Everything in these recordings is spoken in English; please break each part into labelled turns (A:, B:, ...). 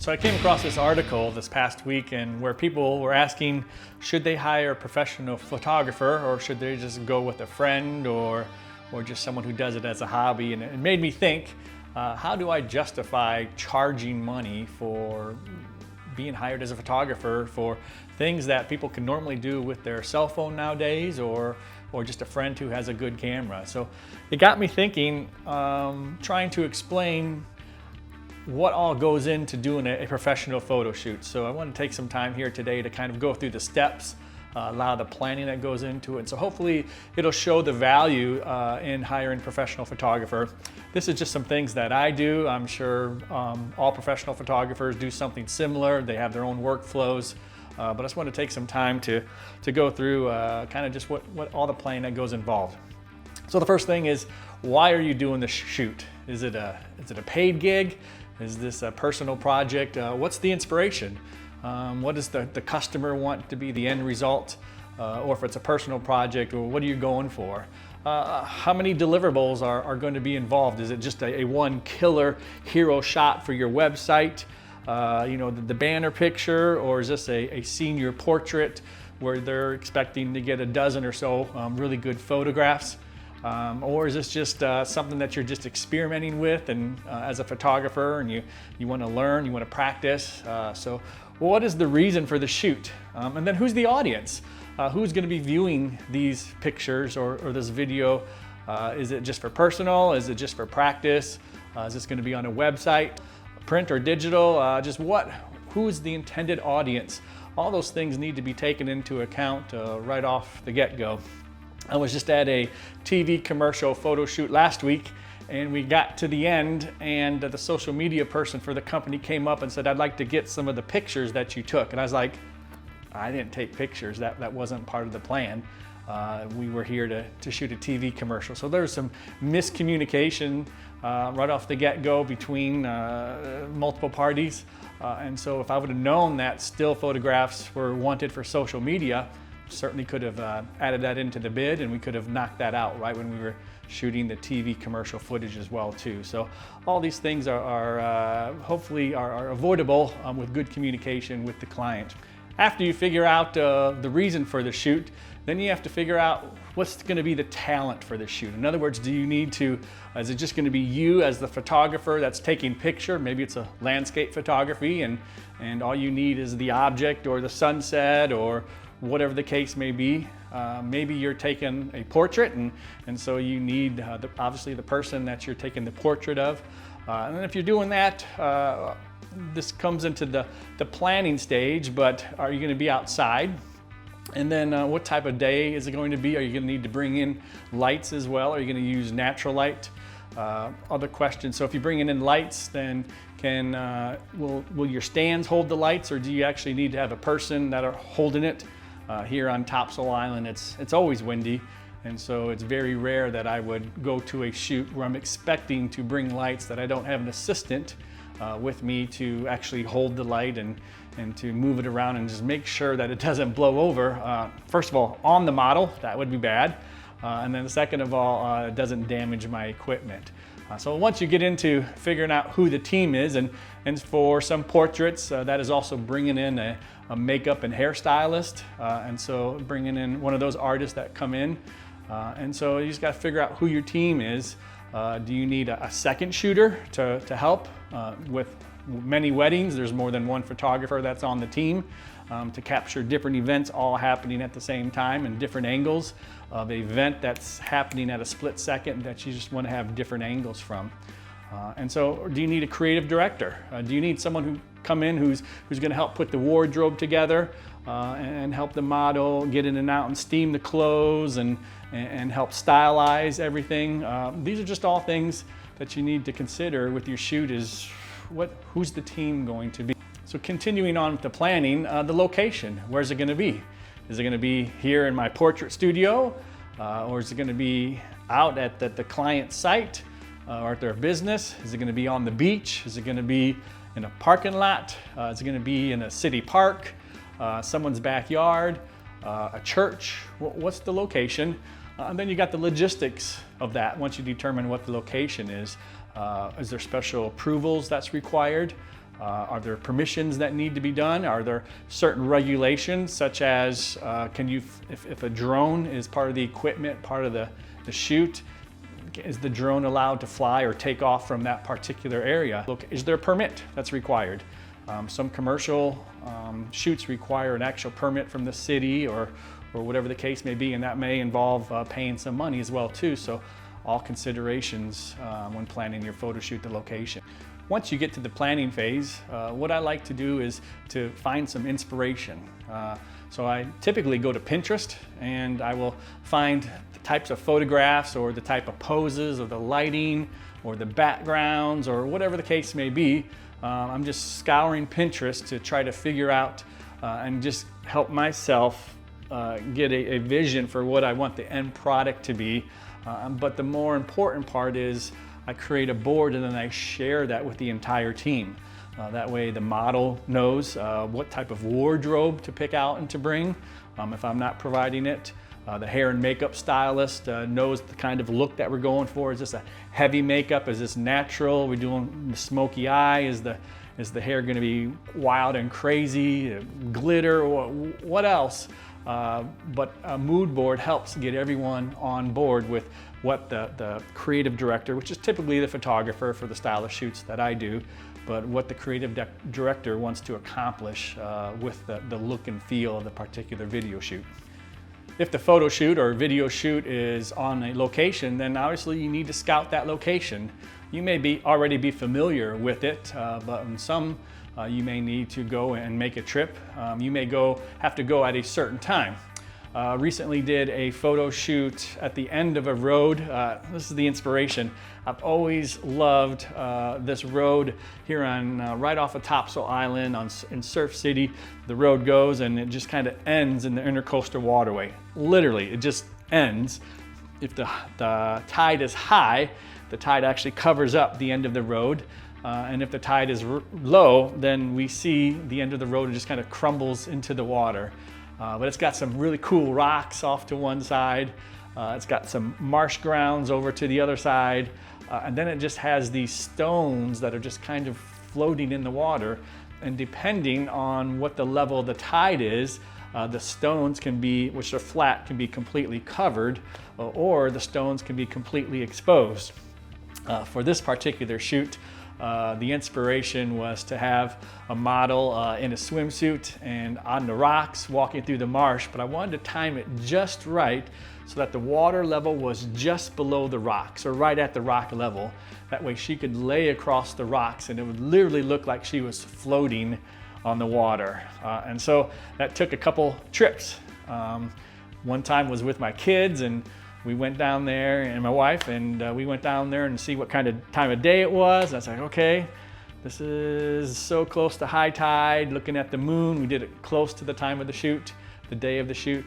A: So I came across this article this past week and where people were asking, should they hire a professional photographer or should they just go with a friend or just someone who does it as a hobby? And it made me think, how do I justify charging money for being hired as a photographer for things that people can normally do with their cell phone nowadays or just a friend who has a good camera? So it got me thinking, trying to explain what all goes into doing a professional photo shoot. So I want to take some time here today to kind of go through the steps, a lot of the planning that goes into it. So hopefully it'll show the value in hiring a professional photographer. This is just some things that I do. I'm sure all professional photographers do something similar. They have their own workflows. But I just want to take some time to go through kind of just what all the planning that goes involved. So the first thing is, why are you doing the shoot? Is it a paid gig? Is this a personal project? What's the inspiration? What does the customer want to be the end result? Or if it's a personal project, or what are you going for? How many deliverables are going to be involved? Is it just a one killer hero shot for your website? The banner picture, or is this a senior portrait where they're expecting to get a dozen or so really good photographs? Or is this just something that you're just experimenting with and as a photographer and you want to learn, you want to practice? So what is the reason for the shoot? And then who's the audience? Who's going to be viewing these pictures or this video? Is it just for personal? Is it just for practice? Is this going to be on a website, print or digital? Who's the intended audience? All those things need to be taken into account right off the get-go. I was just at a TV commercial photo shoot last week, and we got to the end, and the social media person for the company came up and said, "I'd like to get some of the pictures that you took." And I was like, I didn't take pictures. That wasn't part of the plan. We were here to shoot a TV commercial. So there was some miscommunication right off the get-go between multiple parties. And so if I would have known that still photographs were wanted for social media, certainly could have added that into the bid, and we could have knocked that out right when we were shooting the TV commercial footage as well too. So all these things are hopefully are avoidable with good communication with the client. After you figure out the reason for the shoot, then you have to figure out what's going to be the talent for the shoot. In other words, is it just going to be you as the photographer that's taking picture? Maybe it's a landscape photography and all you need is the object or the sunset or whatever the case may be. Maybe you're taking a portrait and so you need obviously the person that you're taking the portrait of. And then if you're doing that, this comes into the planning stage, but are you going to be outside? And then what type of day is it going to be? Are you going to need to bring in lights as well? Are you going to use natural light? Other questions. So if you're bringing in lights, then will your stands hold the lights, or do you actually need to have a person that are holding it? Here on Topsail Island, it's always windy, and so it's very rare that I would go to a shoot where I'm expecting to bring lights that I don't have an assistant with me to actually hold the light and to move it around and just make sure that it doesn't blow over. First of all, on the model, that would be bad. And then second of all, it doesn't damage my equipment. So once you get into figuring out who the team is, and for some portraits, that is also bringing in a makeup and hairstylist, and so bringing in one of those artists that come in. And so you just got to figure out who your team is. Do you need a second shooter to help with many weddings? There's more than one photographer that's on the team to capture different events all happening at the same time and different angles of an event that's happening at a split second that you just want to have different angles from. And so do you need a creative director? Do you need someone who come in who's going to help put the wardrobe together and help the model get in and out and steam the clothes and help stylize everything? These are just all things that you need to consider with your shoot. Is who's the team going to be? So continuing on with the planning, the location, where's it going to be? Is it going to be here in my portrait studio, or is it going to be out at the client site or at their business? Is it going to be on the beach? Is it going to be in a parking lot? Is it going to be in a city park, someone's backyard, a church? What's the location? And then you got the logistics of that. Once you determine what the location is there special approvals that's required? Are there permissions that need to be done? Are there certain regulations, such as if a drone is part of the equipment, part of the shoot, is the drone allowed to fly or take off from that particular area? Look, is there a permit that's required? Some commercial shoots require an actual permit from the city or whatever the case may be, and that may involve paying some money as well too. So all considerations when planning your photo shoot, the location. Once you get to the planning phase, what I like to do is to find some inspiration. So I typically go to Pinterest and I will find the types of photographs or the type of poses or the lighting or the backgrounds or whatever the case may be. I'm just scouring Pinterest to try to figure out and just help myself get a vision for what I want the end product to be. But the more important part is I create a board and then I share that with the entire team. That way the model knows what type of wardrobe to pick out and to bring if I'm not providing it. The hair and makeup stylist knows the kind of look that we're going for. Is this a heavy makeup? Is this natural? Are we doing the smoky eye? Is the hair going to be wild and crazy? Glitter? Or what else? But a mood board helps get everyone on board with what the creative director, which is typically the photographer for the style of shoots that I do, but what the creative director wants to accomplish with the look and feel of the particular video shoot. If the photo shoot or video shoot is on a location, then obviously you need to scout that location. You may already be familiar with it, but in some you may need to go and make a trip. You may have to go at a certain time. Recently did a photo shoot at the end of a road. This is the inspiration. I've always loved this road here on right off of Topsail Island in Surf City. The road goes and it just kind of ends in the intercoastal waterway. Literally, it just ends. If the tide is high, the tide actually covers up the end of the road. And if the tide is low, then we see the end of the road and just kind of crumbles into the water. But it's got some really cool rocks off to one side. It's got some marsh grounds over to the other side. And then it just has these stones that are just kind of floating in the water. And depending on what the level of the tide is, the stones which are flat, can be completely covered, or the stones can be completely exposed. For this particular shoot, the inspiration was to have a model in a swimsuit and on the rocks walking through the marsh, but I wanted to time it just right so that the water level was just below the rocks or right at the rock level. That way she could lay across the rocks and it would literally look like she was floating on the water. And so that took a couple trips. One time was with my kids and we went down there, and my wife, and we went down there and see what kind of time of day it was. And I was like, okay, this is so close to high tide, looking at the moon. We did it close to the time of the shoot, the day of the shoot.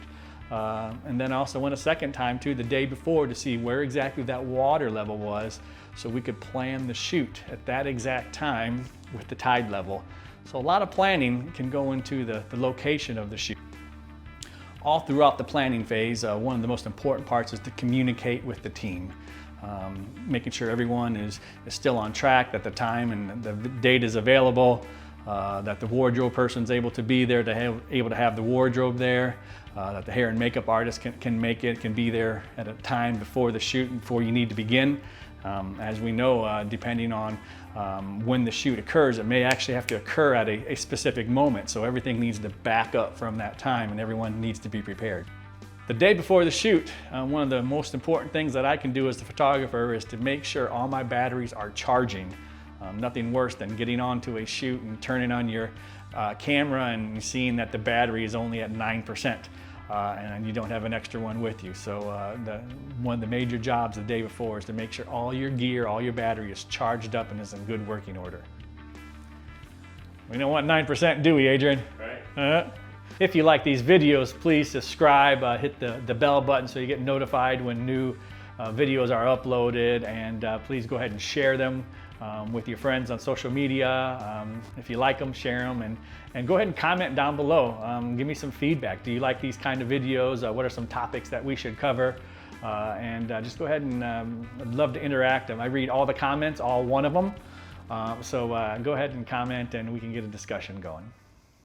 A: And then also went a second time too, the day before, to see where exactly that water level was so we could plan the shoot at that exact time with the tide level. So a lot of planning can go into the location of the shoot. All throughout the planning phase, one of the most important parts is to communicate with the team. Making sure everyone is still on track, that the time and the date is available, that the wardrobe person's able to be there, able to have the wardrobe there, that the hair and makeup artist can be there at a time before the shoot, before you need to begin. As we know, depending on when the shoot occurs, it may actually have to occur at a specific moment. So everything needs to back up from that time and everyone needs to be prepared. The day before the shoot, one of the most important things that I can do as the photographer is to make sure all my batteries are charging. Nothing worse than getting onto a shoot and turning on your camera and seeing that the battery is only at 9%. And you don't have an extra one with you. So one of the major jobs the day before is to make sure all your gear, all your battery is charged up and is in good working order. We don't want 9%, do we, Adrian? Right. If you like these videos, please subscribe, hit the bell button so you get notified when new videos are uploaded, and please go ahead and share them with your friends on social media. If you like them, share them, and go ahead and comment down below. Give me some feedback. Do you like these kind of videos? What are some topics that we should cover? And just go ahead and I'd love to interact. I read all the comments, all one of them. So go ahead and comment and we can get a discussion going.